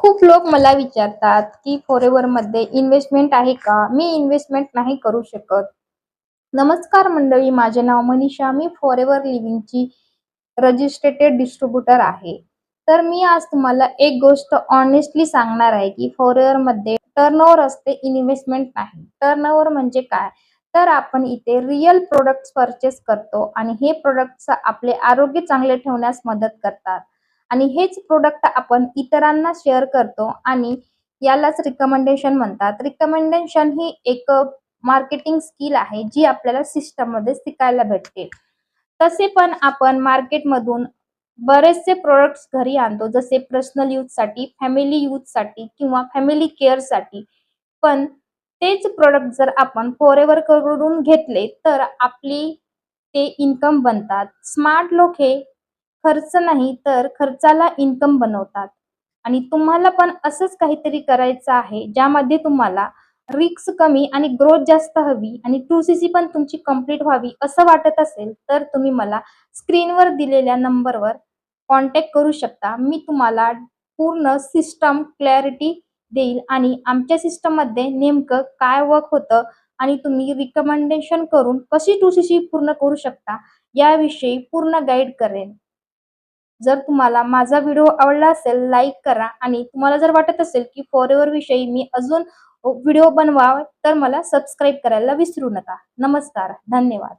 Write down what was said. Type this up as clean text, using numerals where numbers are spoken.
खूप लोक मला विचारतात की फॉरेवर मध्ये इन्व्हेस्टमेंट आहे का? मी इन्व्हेस्टमेंट नाही करू शकत. नमस्कार मंडळी, माझे नाव मनीषा. मी फॉरेवर लिव्हिंगची रजिस्ट्रेटेड डिस्ट्रीब्युटर आहे. तर मी आज तुम्हाला एक गोष्ट ऑनेस्टली सांगणार आहे की फॉरेवर मध्ये टर्नओव्हर असते, इन्व्हेस्टमेंट नाही. टर्नओव्हर म्हणजे काय? तर आपण इथे रिअल प्रोडक्ट्स परचेस करतो आणि हे प्रोडक्ट्स आपले आरोग्य चांगले ठेवण्यास मदत करतात आणि हेच प्रोडक्ट आपण इतरांना शेअर करतो आणि यालाच रिकमेंडेशन म्हणतात. रिकमेंडेशन ही एक मार्केटिंग स्किल आहे जी आपल्याला सिस्टम मध्ये शिकायला भेटते. तसे पण आपण मार्केटमधून बरेचसे प्रोडक्ट्स घरी आणतो, जसे पर्सनल यूज साठी, फॅमिली यूज साठी किंवा फॅमिली केअर साठी. पण तेच प्रोडक्ट जर आपण फॉरेवर कडून घेतले तर आपली ते इन्कम बनतात. स्मार्ट लोक हे खर्च नाही तर खर्चाला इन्कम बनवतात आणि तुम्हाला पण असंच काहीतरी करायचं आहे ज्यामध्ये तुम्हाला रिस्क कमी आणि ग्रोथ जास्त हवी आणि 2CC पण तुमची कंप्लीट व्हावी असं वाटत असेल तर तुम्ही मला स्क्रीनवर दिलेल्या नंबरवर कॉन्टॅक्ट करू शकता. मी तुम्हाला पूर्ण सिस्टम क्लॅरिटी देईल आणि आमच्या सिस्टम मध्ये नेमकं काय वर्क होतं आणि तुम्ही रिकमेंडेशन करून कशी 2CC पूर्ण करू शकता याविषयी पूर्ण गाईड करेन. जर तुम्हाला माझा व्हिडिओ आवडला असेल, लाईक करा आणि तुम्हाला जर वाटत असेल की फॉरेवर विषयी मी अजून व्हिडिओ बनवावे तर मला सबस्क्राईब करायला विसरू नका. नमस्कार, धन्यवाद.